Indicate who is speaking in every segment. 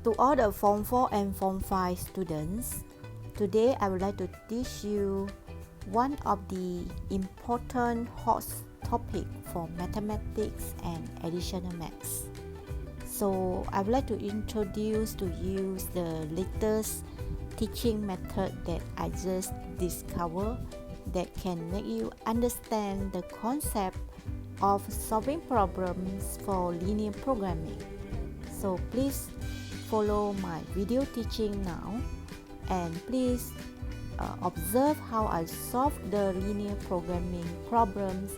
Speaker 1: To all the Form 4 and Form 5 students, today I would like to teach you one of the important hot topic for mathematics and additional maths. So I would like to introduce to you the latest teaching method that I just discovered that can make you understand the concept of solving problems for linear programming. So please follow my video teaching now, and please observe how I solve the linear programming problems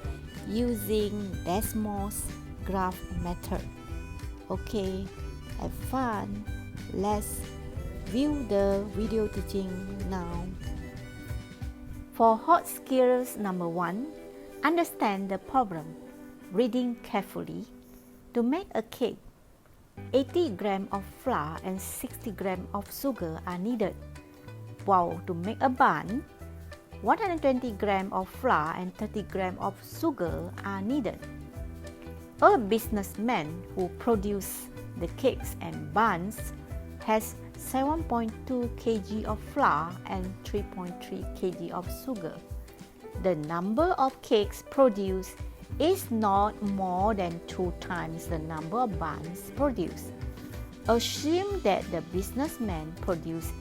Speaker 1: using Desmos graph method. Okay, have fun. Let's view the video teaching now. For hot skills number 1, understand the problem. Reading carefully. To make a cake, 80 grams of flour and 60 grams of sugar are needed. While to make a bun, 120 grams of flour and 30 grams of sugar are needed. A businessman who produces the cakes and buns has 7.2 kg of flour and 3.3 kg of sugar. The number of cakes produced is not more than 2 times the number of buns produced. Assume that the businessman produced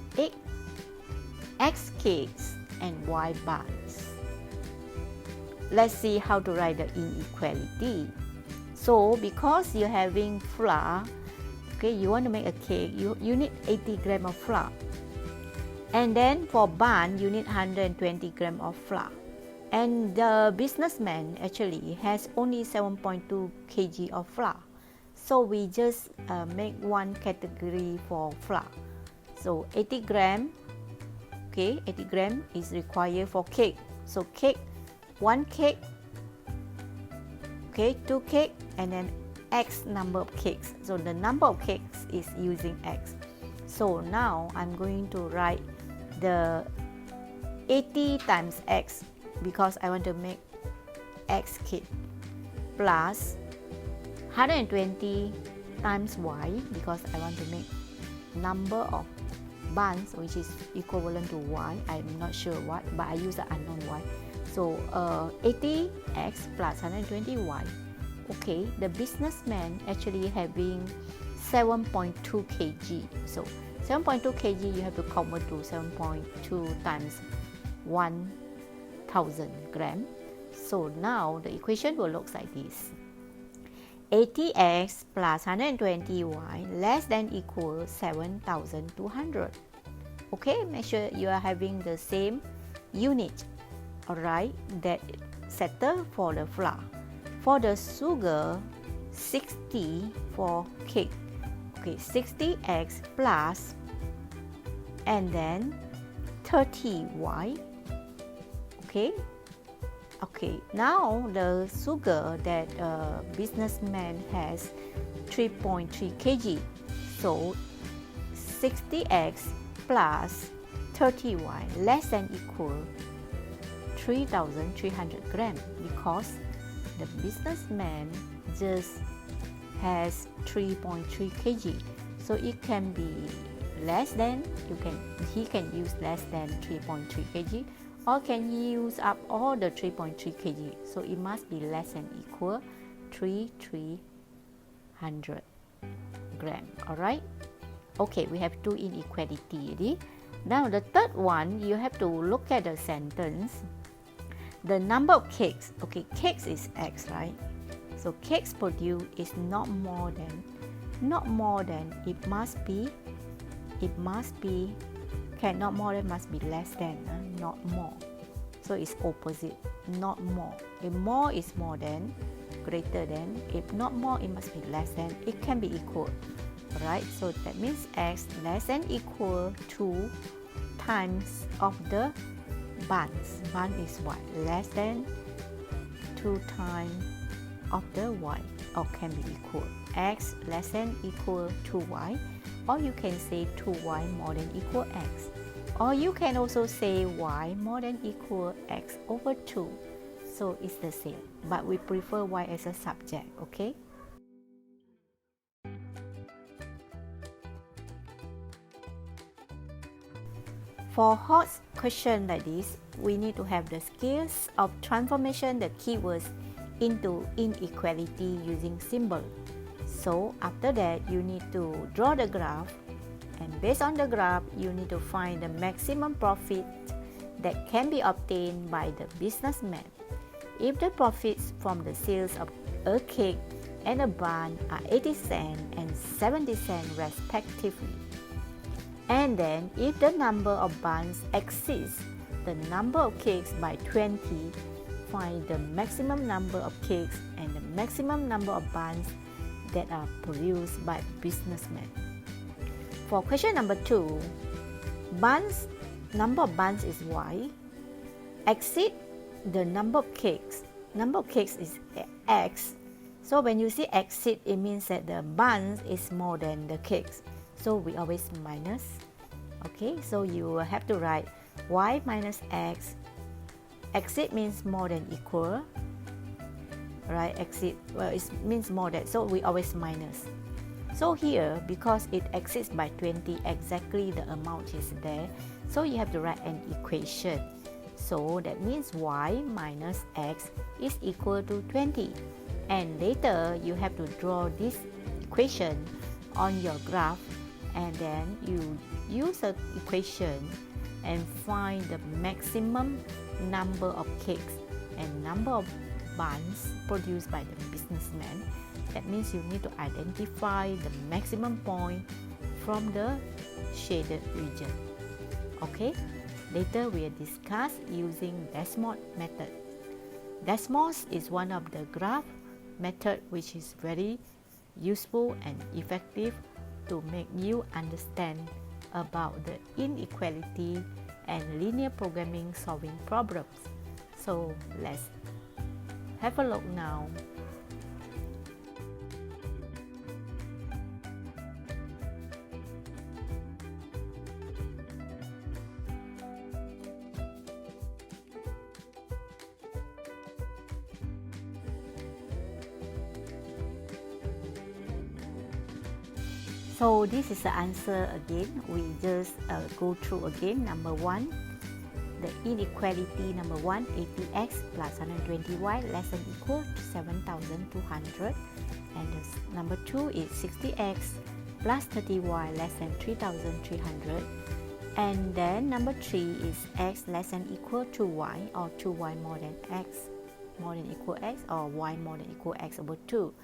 Speaker 1: X cakes and Y buns. Let's see how to write the inequality. So because you're having flour, okay, you want to make a cake, you need 80 grams of flour. And then for bun, you need 120 grams of flour. And the businessman actually has only 7.2 kg of flour. So we just make one category for flour. So 80 gram, okay, 80 gram is required for cake. So cake, 1 cake, okay, 2 cake, and then X number of cakes. So the number of cakes is using X. So now I'm going to write the 80 times X, because I want to make X cake, plus 120 times Y, because I want to make number of buns which is equivalent to Y. I'm not sure what, but I use the unknown Y. So 80X plus 120Y. Okay, the businessman actually having 7.2 kg. So 7.2 kg you have to convert to 7.2 times 1,000 grams. So now the equation will look like this. 80x plus 120y less than equal 7,200. Okay, make sure you are having the same unit. Alright, that settle for the flour. For the sugar, 60 for cake. Okay, 60x plus and then 30y. Okay, now the sugar that businessman has 3.3 kg. So 60x plus 30y less than equal 3,300 grams, because the businessman just has 3.3 kg. So it can be less than, he can use less than 3.3 kg, or can use up all the 3.3 kg. So it must be less than equal 3,300 grams. Alright? Okay, we have 2 inequality. Now the third one, you have to look at the sentence. The number of cakes, okay, cakes is X, right? So cakes produced is not more than, it must be, cannot more than, must be less than, not more. So it's opposite, not more. If more is more than, greater than. If not more, it must be less than. It can be equal, right? So that means X less than equal 2 times of the buns. Bun is Y, less than 2 times of the Y, or can be equal. X less than equal to Y, or you can say 2Y more than equal X, or you can also say Y more than equal X over 2. So it's the same, but we prefer Y as a subject, okay? For hot question like this, we need to have the skills of transformation the keywords into inequality using symbol. So after that, you need to draw the graph, and based on the graph, you need to find the maximum profit that can be obtained by the businessman. If the profits from the sales of a cake and a bun are 80 cents and 70 cents respectively, and then if the number of buns exceeds the number of cakes by 20, find the maximum number of cakes and the maximum number of buns that are produced by businessmen. For question number 2, number of buns is y, exceed the number of cakes. Number of cakes is x. So when you see exceed, it means that the buns is more than the cakes. So we always minus. Okay, so you have to write y minus x. Exceed means more than equal. Right? Exceed, well, it means more than. So we always minus. So here, because it exceeds by 20, exactly the amount is there. So you have to write an equation. So that means y minus x is equal to 20. And later, you have to draw this equation on your graph, and then you use the equation and find the maximum number of cakes and number of buns produced by the businessman. That means you need to identify the maximum point from the shaded region. Okay, later we'll discuss using Desmos method. Desmos is one of the graph method which is very useful and effective to make you understand about the inequality and linear programming solving problems. So let's have a look now. So this is the answer again. We just go through again. Number 1, the inequality number 1, 80x plus 120y less than equal to 7,200. And number 2 is 60x plus 30y less than 3,300. And then number 3 is x less than equal to y, or 2y more than x, more than equal x, or y more than equal x over 2.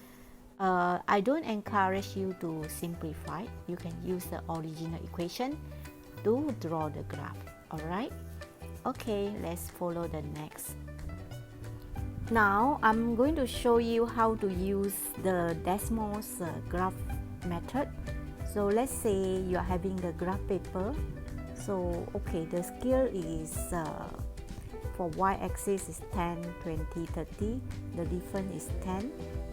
Speaker 1: I don't encourage you to simplify. You can use the original equation to draw the graph. Alright? Okay, let's follow the next. Now, I'm going to show you how to use the Desmos graph method. So let's say you are having the graph paper. So, okay, the scale is for y-axis is 10, 20, 30. The difference is 10.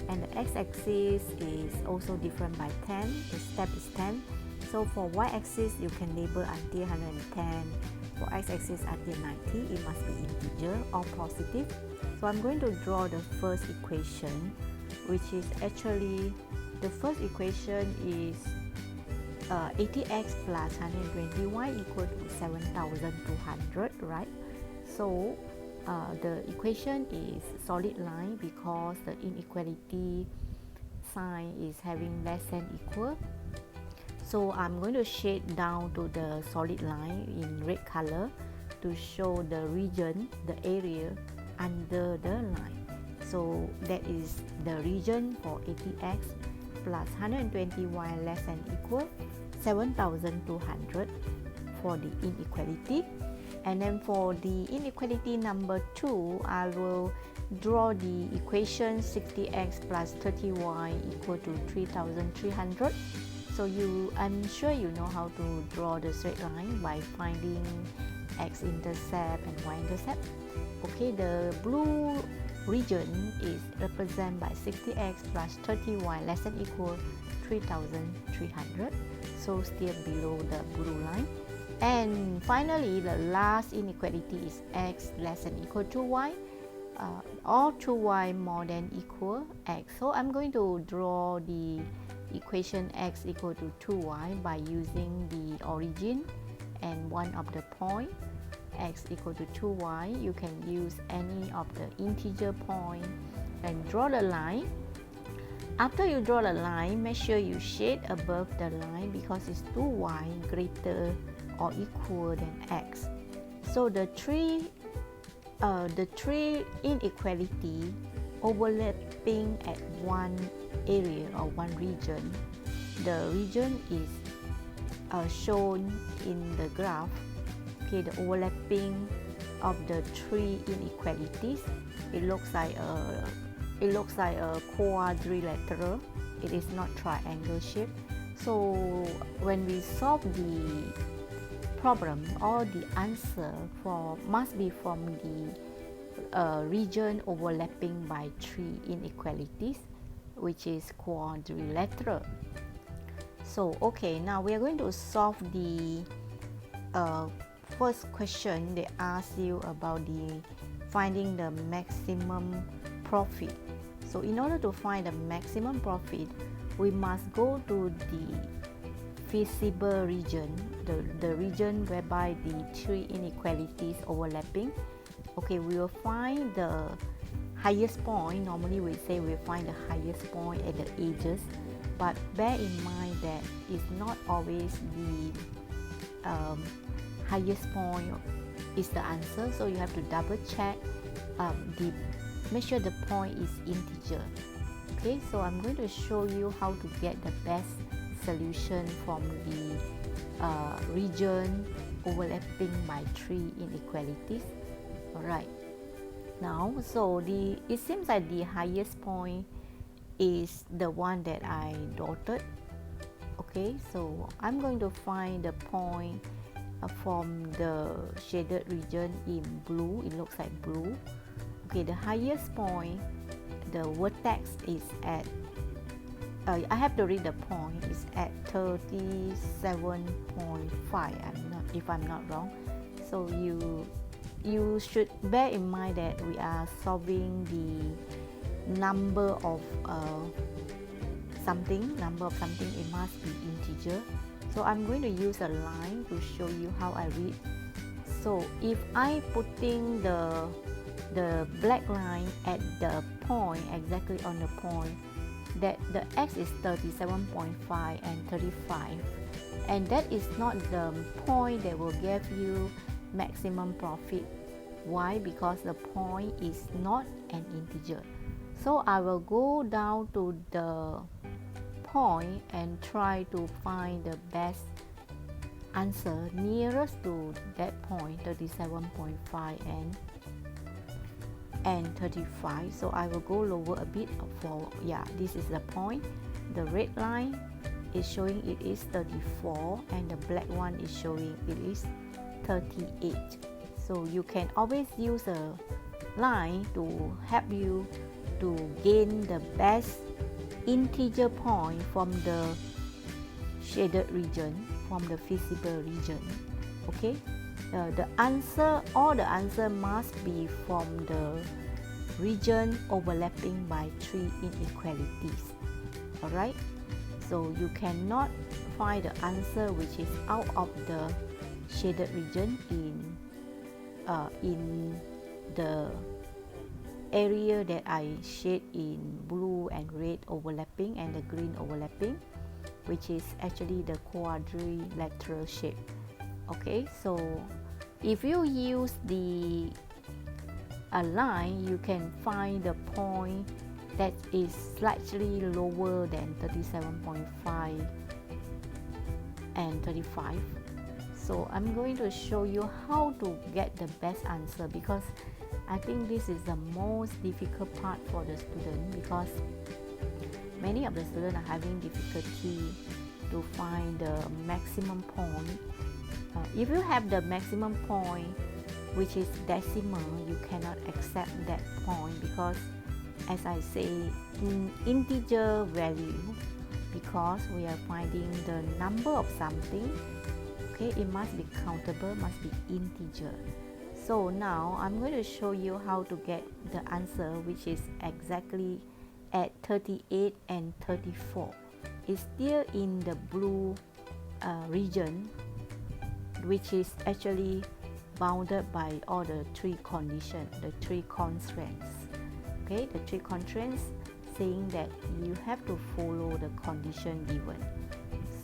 Speaker 1: And the x-axis is also different by 10. The step is 10. So for y-axis, you can label until 110. For x-axis until 90, it must be integer or positive. So I'm going to draw the first equation, which is actually, the first equation is 80x plus 120y equal to 7,200, right? So the equation is solid line because the inequality sign is having less than equal. So I'm going to shade down to the solid line in red color to show the region, the area under the line. So that is the region for 80x plus 120y less than equal 7,200 for the inequality. And then for the inequality number 2, I will draw the equation 60x plus 30y equal to 3,300. So I'm sure you know how to draw the straight line by finding x-intercept and y-intercept. Okay, the blue region is represented by 60x plus 30y less than equal 3,300. So still below the blue line. And finally, the last inequality is x less than equal to y, or 2y more than equal x. So I'm going to draw the equation x equal to 2y by using the origin and one of the point, x equal to 2y. You can use any of the integer point and draw the line. After you draw the line, make sure you shade above the line because it's 2y greater or equal than x. So the three inequality overlapping at one area or one region. The region is shown in the graph. Okay, the overlapping of the three inequalities. It looks like a quadrilateral. It is not triangle shape. So when we solve the problem, or the answer must be from the region overlapping by three inequalities, which is quadrilateral. So okay, now we are going to solve the first question. They ask you about the finding the maximum profit. So in order to find the maximum profit, we must go to the feasible region, the region whereby the three inequalities overlapping. Okay, we will find the highest point. Normally we say we find the highest point at the edges, but bear in mind that it's not always the highest point is the answer. So you have to double check make sure the point is integer. Okay, so I'm going to show you how to get the best solution from the region overlapping by three inequalities. Alright, now so it seems like the highest point is the one that I dotted. Okay, so I'm going to find the point from the shaded region in blue. It looks like blue. Okay, the highest point, the vertex is at I have to read the point, is at 37.5. If I'm not wrong. So you should bear in mind that we are solving the number of something. It must be integer. So I'm going to use a line to show you how I read. So if I putting the black line at the point, exactly on the point, that the x is 37.5 and 35, and that is not the point that will give you maximum profit. Why? Because the point is not an integer. So I will go down to the point and try to find the best answer nearest to that point, 37.5 and 35. So I will go lower a bit for, this is the point. The red line is showing it is 34 and the black one is showing it is 38. So you can always use a line to help you to gain the best integer point from the shaded region, from the feasible region. Okay, the answer must be from the region overlapping by three inequalities. Alright, so you cannot find the answer which is out of the shaded region in the area that I shade in blue and red overlapping and the green overlapping, which is actually the quadrilateral shape. Okay, so if you use the line, you can find the point that is slightly lower than 37.5 and 35. So I'm going to show you how to get the best answer, because I think this is the most difficult part for the student, because many of the students are having difficulty to find the maximum point. If you have the maximum point which is decimal, you cannot accept that point, because as I say, in integer value, because we are finding the number of something, okay, it must be countable, must be integer. So now I'm going to show you how to get the answer, which is exactly at 38 and 34. It's still in the blue region, which is actually bounded by all the three conditions, the three constraints. Okay, the three constraints saying that you have to follow the condition given.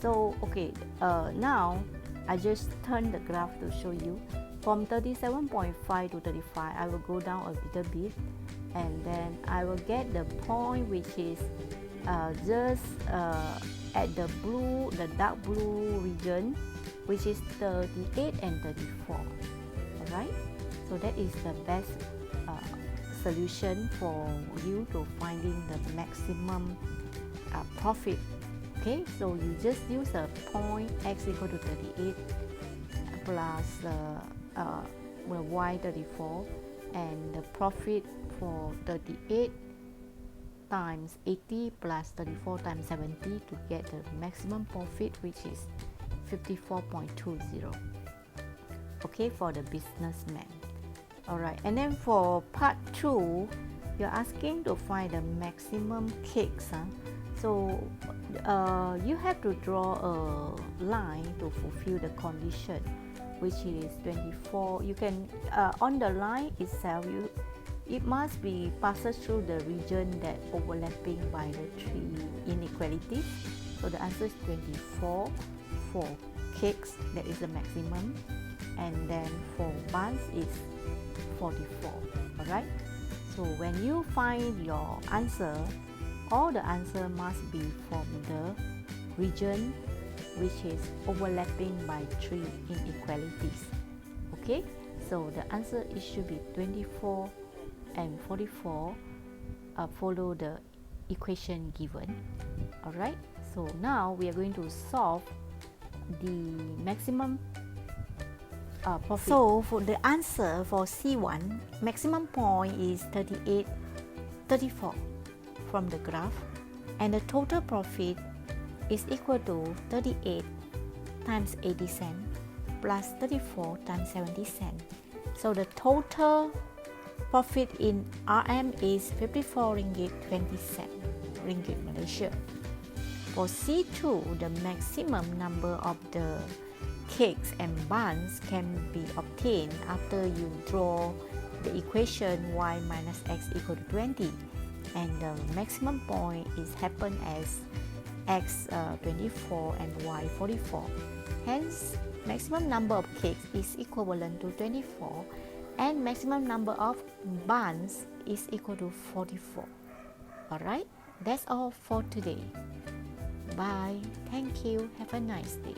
Speaker 1: So okay, now I just turn the graph to show you. From 37.5 to 35, I will go down a little bit, and then I will get the point which is just at the dark blue region, which is 38 and 34. Alright, so that is the best solution for you to finding the maximum profit. Okay, so you just use a point x equal to 38 plus y 34, and the profit for 38 times 80 plus 34 times 70 to get the maximum profit, which is 54.20. Okay, for the businessman. Alright, and then for part 2, you're asking to find the maximum cakes. So you have to draw a line to fulfill the condition, which is 24. You can on the line itself, it must be passes through the region that overlapping by the three inequalities. So the answer is 24 for cakes, that is the maximum, and then for buns is 44. Alright, so when you find your answer, all the answer must be from the region which is overlapping by three inequalities. Okay, so the answer it should be 24 and 44. Follow the equation given. Alright, so now we are going to solve the maximum profit. So for the answer for C1, maximum point is 34 from the graph, and the total profit is equal to 38 times 80 cents plus 34 times 70 cents. So the total profit in RM is 54 ringgit 20 cents, ringgit Malaysia. For C2, the maximum number of the cakes and buns can be obtained after you draw the equation y minus x equal to 20, and the maximum point is happen as x 24 and y 44. Hence, maximum number of cakes is equivalent to 24, and maximum number of buns is equal to 44. Alright, that's all for today. Bye. Thank you. Have a nice day.